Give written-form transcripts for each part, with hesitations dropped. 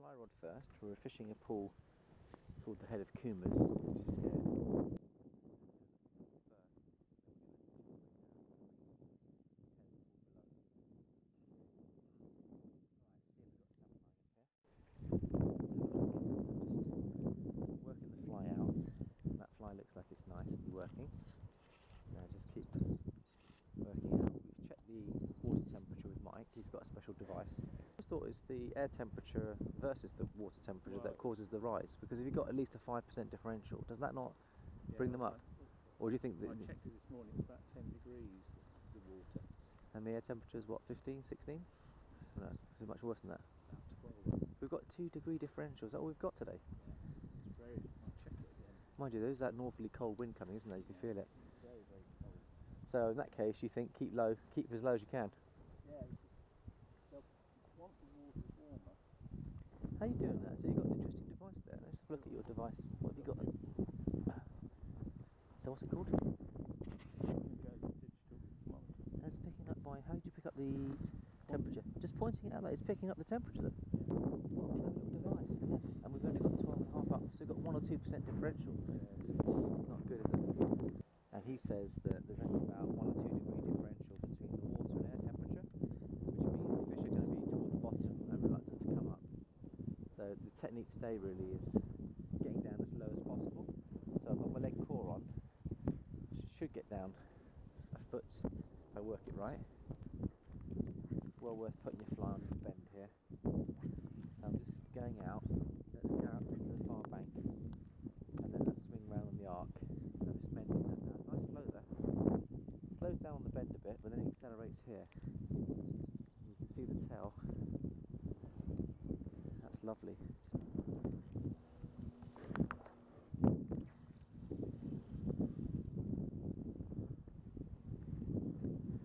fly rod first. We're fishing a pool called the Head of Coomers, which is here. Working the fly out. That fly looks like it's nicely working. So I just keep working out. We've checked the water temperature with Mike. He's got a special device. I just thought it's the air temperature versus the water temperature that causes the rise. Because if you've got at least a 5% differential, does that not bring them up? Or do you think that... I checked it this morning, it's about 10 degrees, the water. And the air temperature is what, 15, 16? No, is it much worse than that? About 12. We've got 2-degree differential. Is that all we've got today? Yeah, it's very... I'll check it again. Mind you, there's that northerly cold wind coming, isn't there? You can feel it. It's very, very cold. So in that case, you think keep low, keep as low as you can. Yeah, it's just, they'll want the water warmer. How are you doing that? So you've got an interesting device there. Let's have a look at your device. What have you got? So what's it called? Digital thermometer. And it's picking up by, how did you pick up the temperature? Just pointing it out there, it's picking up the temperature then. What a clever little device. And we've only got 12.5 up, so we've got 1 or 2% differential. It's not good, is it? And he says that there's only about 1 or 2 degree differential between the water and air temperature, which means the fish are going to be toward the bottom and reluctant to come up. So the technique today really is getting down as low as possible. So I've got my leg core on, should get down a foot if I work it right. It's well worth putting your fly on this bend here. So I'm just going out, let's go out to the far bank and then let's swing round on the arc. So I'm just bending that now. Nice flow there. Slows down on the bend a bit, but then it accelerates here. You can see the tail. That's lovely.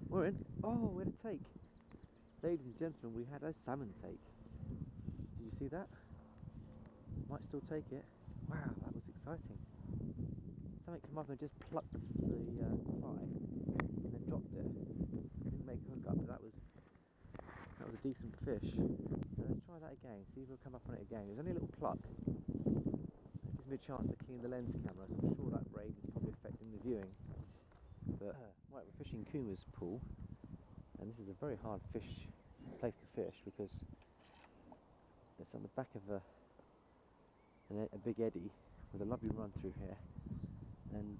We're in. Oh, we had a take. Ladies and gentlemen, we had a salmon take. Did you see that? Might still take it. Wow, that was exciting. Something came up and just plucked the fly and then dropped it. Didn't make a hook up, but that was a decent fish. So let's try that again, see if we'll come up on it again. It was only a little pluck. It gives me a chance to clean the lens camera, so I'm sure that rain is probably affecting the viewing. But right, we're fishing Coomer's pool, and this is a very hard place to fish because it's on the back of a big eddy with a lovely run through here, and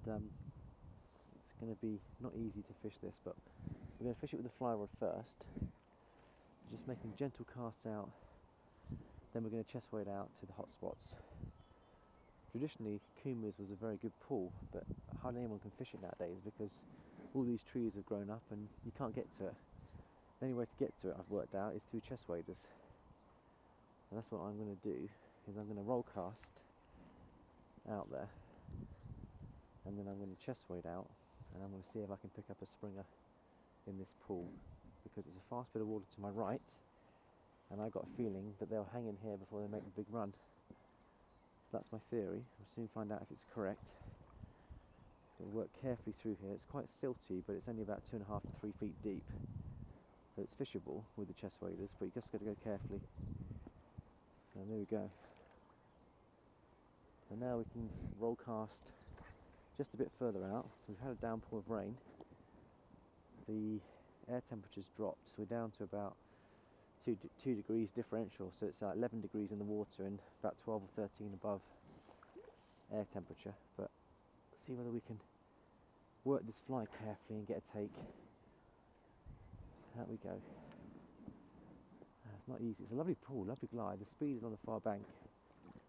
it's going to be not easy to fish this, but we're going to fish it with the fly rod first, just making gentle casts out, then we're going to chest wade out to the hot spots. Traditionally, Coomer's was a very good pool, but hardly anyone can fish it nowadays because all these trees have grown up and you can't get to it. The only way to get to it, I've worked out, is through chest waders. So that's what I'm going to do, is I'm going to roll cast out there, and then I'm going to chest wade out, and I'm going to see if I can pick up a springer in this pool, because it's a fast bit of water to my right, and I got a feeling that they'll hang in here before they make the big run. That's my theory. We'll soon find out if it's correct. We'll work carefully through here. It's quite silty, but it's only about 2.5 to 3 feet deep, so it's fishable with the chest waders, but you just got to go carefully. And there we go. And now we can roll cast just a bit further out. We've had a downpour of rain. The air temperature's dropped, so we're down to about 2 degrees differential, so it's 11 degrees in the water and about 12 or 13 above air temperature. But let's see whether we can work this fly carefully and get a take. So out we go. It's not easy. It's a lovely pool, lovely glide. The speed is on the far bank,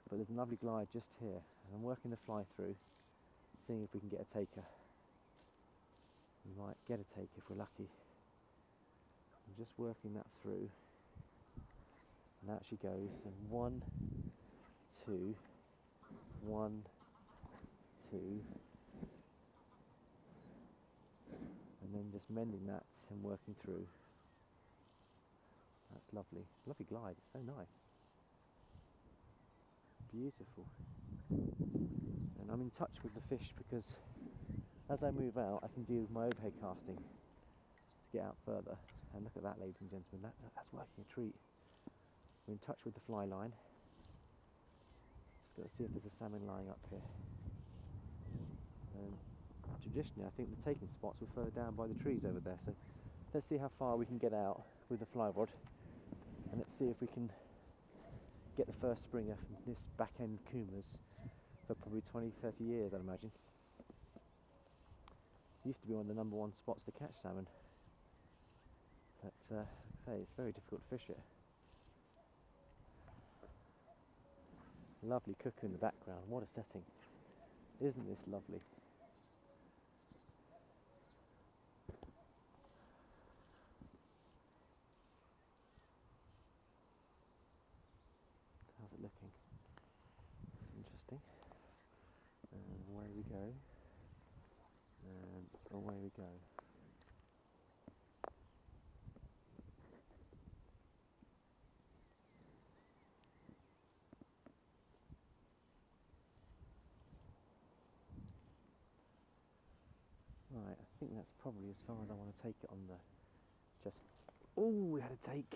but there's a lovely glide just here, and I'm working the fly through, seeing if we can get a taker. We might get a take if we're lucky. I'm just working that through. And out she goes, and 1, 2, 1, 2, and then just mending that and working through. That's lovely, lovely glide, it's so nice, beautiful. And I'm in touch with the fish because as I move out I can do my overhead casting to get out further. And look at that, ladies and gentlemen, that's working a treat. We're in touch with the fly line, Just got to see if there's a salmon lying up here. Traditionally, I think the taking spots were further down by the trees over there, so let's see how far we can get out with the fly rod, and let's see if we can get the first springer from this back end Coomers for probably 20-30 years, I'd imagine. Used to be one of the #1 spots to catch salmon, but like I say, it's very difficult to fish it. Lovely cuckoo in the background, what a setting. Isn't this lovely? How's it looking? Interesting. And away we go. And away we go. Right, I think that's probably as far as I want to take it on the just... Oh, we had a take!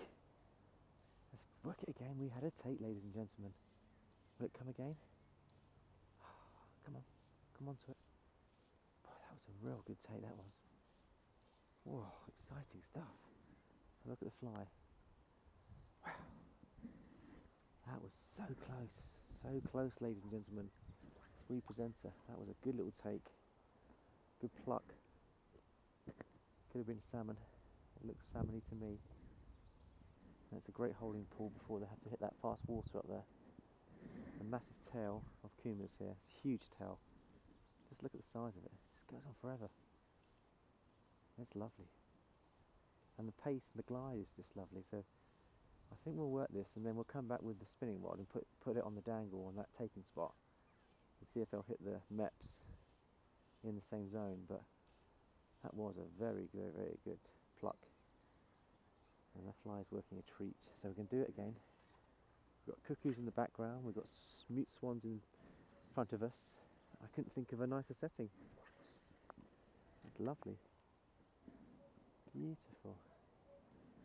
Let's work it again. We had a take, ladies and gentlemen. Will it come again? Come on, come on to it. Boy, that was a real good take, that was. Whoa, exciting stuff. So look at the fly. Wow. That was so close, ladies and gentlemen. It's Representer. That was a good little take. Good pluck. Could have been salmon. It looks salmony to me. And it's a great holding pool before they have to hit that fast water up there. It's a massive tail of Coomers here. It's a huge tail. Just look at the size of it. It just goes on forever. It's lovely. And the pace and the glide is just lovely. So I think we'll work this, and then we'll come back with the spinning rod and put it on the dangle on that taking spot and see if they'll hit the MEPs in the same zone. But that was a very good pluck, and that fly is working a treat. So we can do it again. We've got cuckoos in the background, we've got mute swans in front of us. I couldn't think of a nicer setting. It's lovely. Beautiful.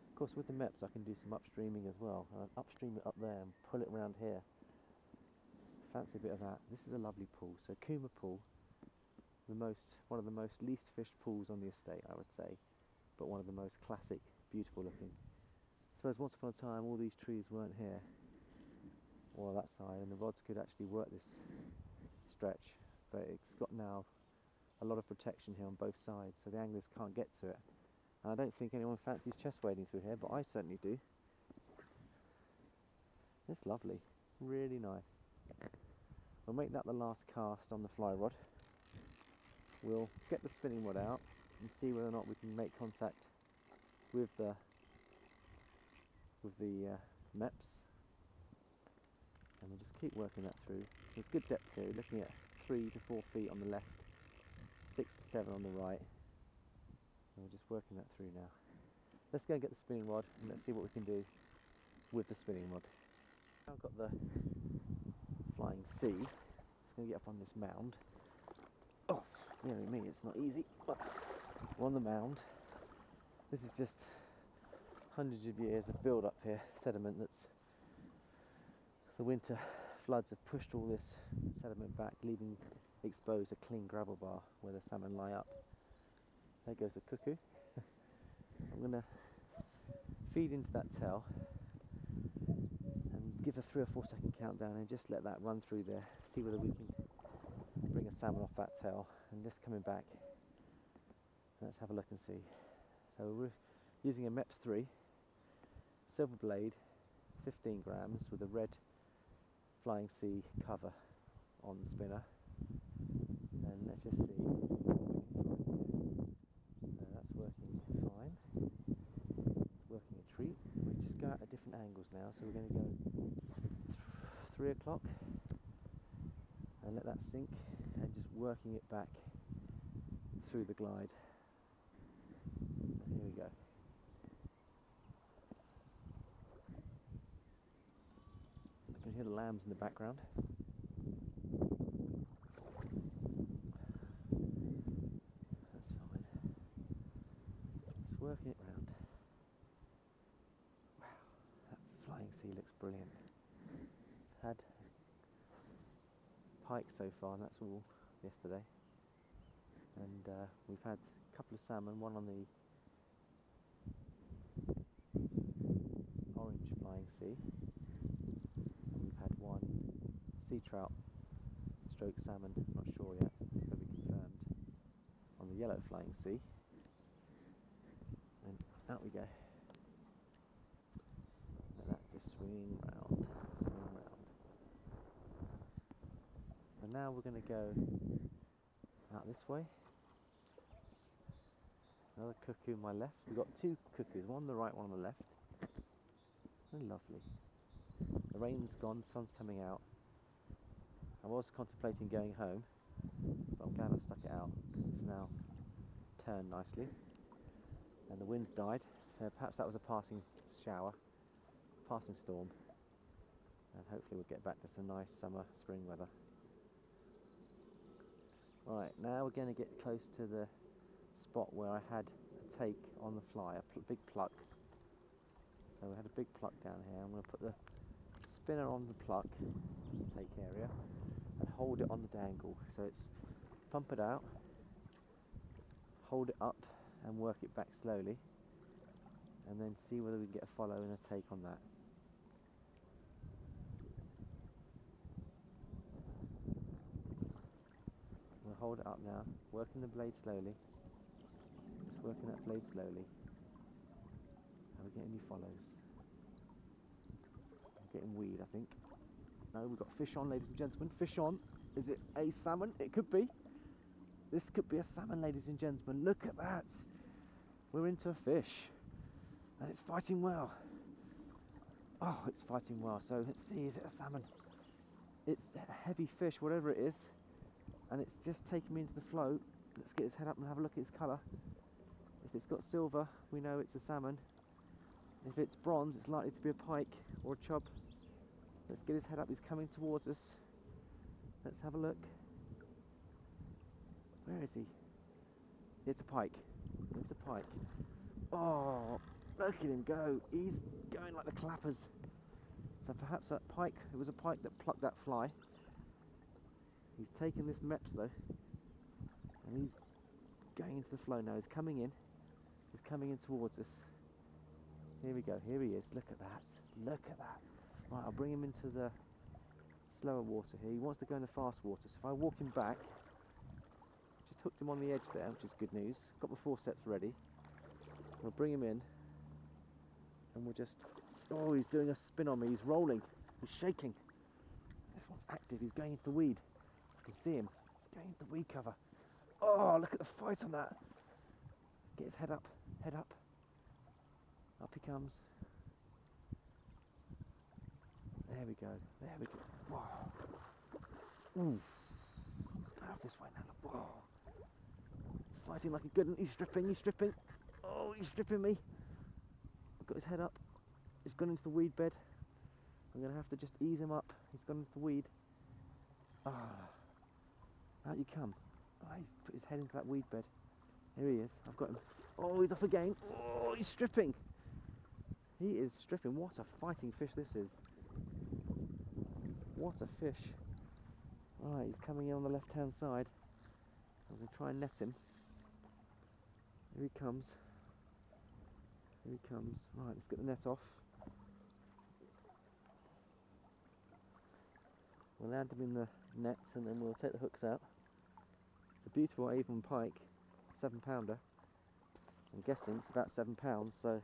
Of course, with the MEPs I can do some upstreaming as well. I'll upstream it up there and pull it around here. Fancy a bit of that. This is a lovely pool. So Coomer pool, one of the most least fished pools on the estate, I would say, but one of the most classic, beautiful looking. I suppose once upon a time all these trees weren't here, or that side, and the rods could actually work this stretch, but it's got now a lot of protection here on both sides, so the anglers can't get to it. And I don't think anyone fancies chest wading through here, but I certainly do. It's lovely, really nice. We'll make that the last cast on the fly rod. We'll get the spinning rod out and see whether or not we can make contact with the MEPs, and we'll just keep working that through. There's good depth here. We're looking at 3 to 4 feet on the left, 6 to 7 on the right, and we're just working that through now. Let's go and get the spinning rod and let's see what we can do with the spinning rod. I've got the flying C. It's going to get up on this mound. Oh, dearie me, it's not easy, but we're on the mound. This is just hundreds of years of build up here, sediment that's... The winter floods have pushed all this sediment back, leaving exposed a clean gravel bar where the salmon lie up. There goes the cuckoo. I'm going to feed into that tail and give a 3 or 4 second countdown and just let that run through there, see whether we can bring a salmon off that tail. And just coming back, let's have a look and see. So we're using a MEPS 3 silver blade, 15 grams, with a red flying C cover on the spinner, and let's just see what we can find here. So that's working fine, it's working a treat. We just go out at different angles now, so we're going to go 3 o'clock and let that sink, and just working it back through the glide. Here we go. I can hear the lambs in the background. That's fine. Just working it round. Wow, that flying C looks brilliant. It's had pike so far, and that's all yesterday. And we've had a couple of salmon, one on the orange flying sea, and we've had one sea trout stroke salmon, not sure yet, to be confirmed, on the yellow flying sea. And out we go. Let that just swing round, swing round. And now we're going to go out this way. Another cuckoo on my left. We've got two cuckoos, one on the right, one on the left. They're lovely. The rain's gone, the sun's coming out. I was contemplating going home, but I'm glad I stuck it out because it's now turned nicely. And the wind's died, so perhaps that was a passing shower, passing storm. And hopefully we'll get back to some nice summer, spring weather. Right, now we're going to get close to the spot where I had a take on the fly, a big pluck. So we had a big pluck down here. I'm going to put the spinner on the pluck, take area, and hold it on the dangle. So it's pump it out, hold it up and work it back slowly, and then see whether we can get a follow and a take on that. We'll hold it up now, working the blade slowly, just working that blade slowly. Are we getting any follows? I'm getting weed, I think. No, we've got fish on, ladies and gentlemen, fish on. Is it a salmon? It could be. This could be a salmon, ladies and gentlemen. Look at that. We're into a fish. And it's fighting well. Oh, it's fighting well. So let's see, is it a salmon? It's a heavy fish, whatever it is. And it's just taking me into the float. Let's get his head up and have a look at his colour. If it's got silver, we know it's a salmon. If it's bronze, it's likely to be a pike or a chub. Let's get his head up. He's coming towards us. Let's have a look. Where is he? It's a pike. It's a pike. Oh, look at him go. He's going like the clappers. So perhaps that pike, it was a pike that plucked that fly. He's taken this meps though. And he's going into the flow now. He's coming in. He's coming in towards us. Here we go. Here he is. Look at that. Look at that. Right, I'll bring him into the slower water here. He wants to go in the fast water. So if I walk him back, just hooked him on the edge there, which is good news. Got my forceps ready. We'll bring him in. And we'll just... Oh, he's doing a spin on me. He's rolling. He's shaking. This one's active. He's going into the weed. I can see him. He's going into the weed cover. Oh, look at the fight on that. Get his head up. Head up. Up he comes. There we go. There we go. Whoa. Ooh. Let's go off this way now. Whoa. He's fighting like a good one. He's stripping. He's stripping. Oh, he's stripping me. I've got his head up. He's gone into the weed bed. I'm going to have to just ease him up. He's gone into the weed. Ah. Out you come. Oh, he's put his head into that weed bed. Here he is. I've got him. Oh, he's off again. Oh, he's stripping. He is stripping. What a fighting fish this is. What a fish. Right, he's coming in on the left-hand side. I'm going to try and net him. Here he comes. Here he comes. Right, let's get the net off. We'll land him in the net and then we'll take the hooks out. It's a beautiful Avon pike, 7-pounder. I'm guessing it's about 7 pounds, so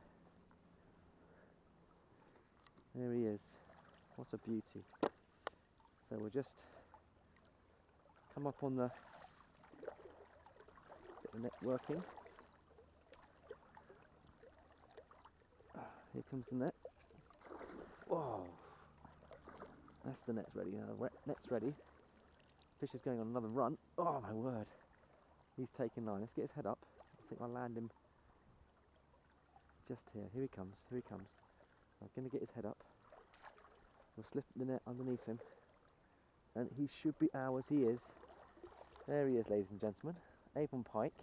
there he is. What a beauty. So we'll just come up on the, get the net working. Here comes the net. Whoa! That's the net's ready. Now the net's ready. Fish is going on another run. Oh my word! He's taking line. Let's get his head up. I think I'll land him just here. Here he comes. Here he comes. I'm going to get his head up. We'll slip the net underneath him. And he should be ours. He is. There he is, ladies and gentlemen. Avon pike.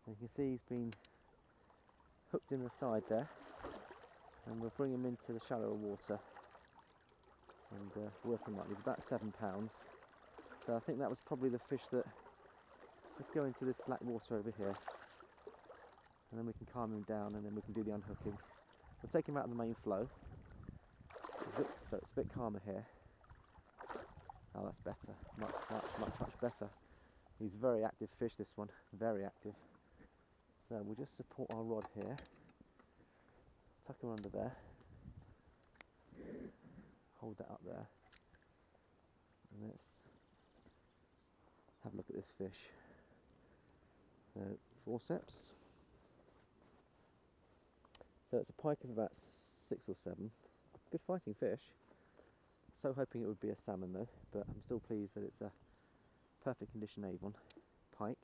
And you can see he's been hooked in the side there. And we'll bring him into the shallower water and work him up. He's about 7 pounds. So I think that was probably the fish that... Let's go into this slack water over here. And then we can calm him down and then we can do the unhooking. We'll take him out of the main flow. So it's a bit calmer here. Oh, that's better. Much better. He's a very active fish, this one. Very active. So we'll just support our rod here. Tuck him under there. Hold that up there. And let's have a look at this fish. So, forceps. So it's a pike of about 6 or 7. Good fighting fish. So hoping it would be a salmon though, but I'm still pleased that it's a perfect condition Avon pike.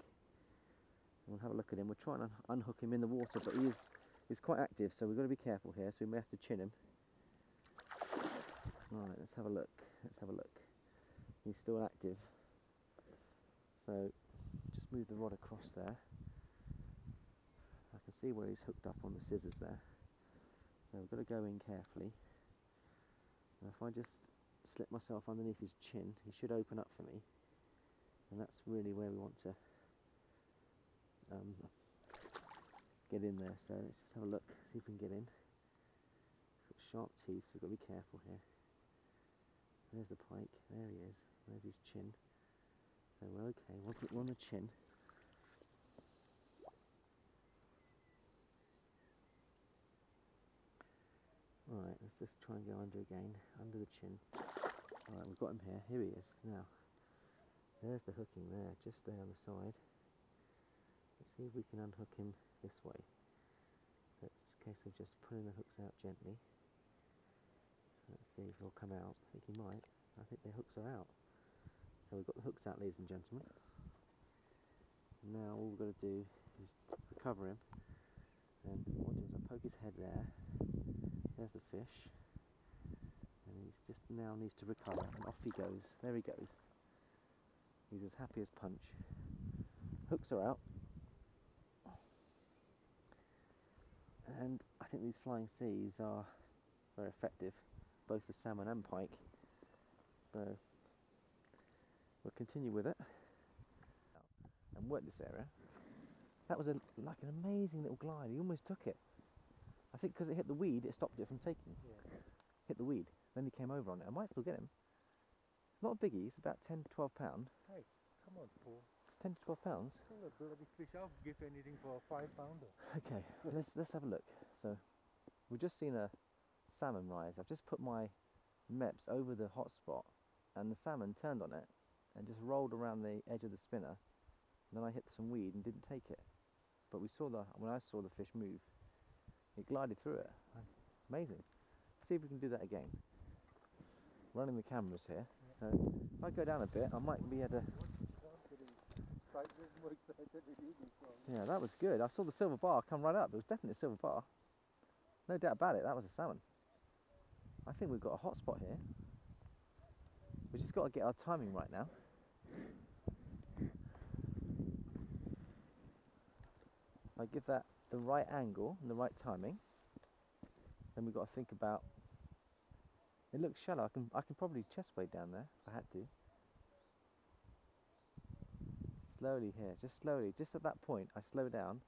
And we'll have a look at him. We're trying to unhook him in the water, but he's quite active, so we've got to be careful here, so we may have to chin him. Right, let's have a look. He's still active. So just move the rod across there. I can see where he's hooked up on the scissors there. So we've got to go in carefully. And if I just slip myself underneath his chin, he should open up for me. And that's really where we want to get in there. So let's just have a look, see if we can get in. He's got sharp teeth, so we've got to be careful here. There's the pike, there he is, there's his chin. So we're okay, we're on the chin. Right, let's just try and go under again, under the chin. Alright, we've got him here, here he is. Now, there's the hooking there, just there on the side. Let's see if we can unhook him this way. So it's just a case of just pulling the hooks out gently. Let's see if he'll come out. I think he might. I think the hooks are out. So we've got the hooks out, ladies and gentlemen. Now all we've got to do is recover him. And what I'll do is I'll poke his head there. There's the fish. And he's just now needs to recover. And off he goes. There he goes. He's as happy as punch. Hooks are out. And I think these flying C's are very effective, both for salmon and pike. So we'll continue with it and work this area. That was like an amazing little glide. He almost took it. I think because it hit the weed, it stopped it from taking. Yeah. Hit the weed. Then he came over on it. I might still get him. It's not a biggie. It's about 10 to 12 pound. Hey, come on, Paul. 10 to 12 pounds. Still a bloody fish. I'll give anything for a 5-pounder. Okay, let's have a look. So we've just seen a salmon rise. I've just put my MEPS over the hot spot, and the salmon turned on it and just rolled around the edge of the spinner. And then I hit some weed and didn't take it. But when I saw the fish move, it glided through it. Amazing. Let's see if we can do that again. Running the cameras here. So if I go down a bit, I might be able to. Yeah, that was good. I saw the silver bar come right up. It was definitely a silver bar. No doubt about it, that was a salmon. I think we've got a hot spot here. We've just got to get our timing right now. If I give that the right angle and the right timing, then we've got to think about... It looks shallow. I can probably chest wade down there if I had to. Slowly here, just slowly, just at that point I slow down,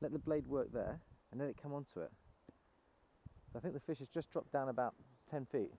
let the blade work there and let it come onto it. So I think the fish has just dropped down about 10 feet.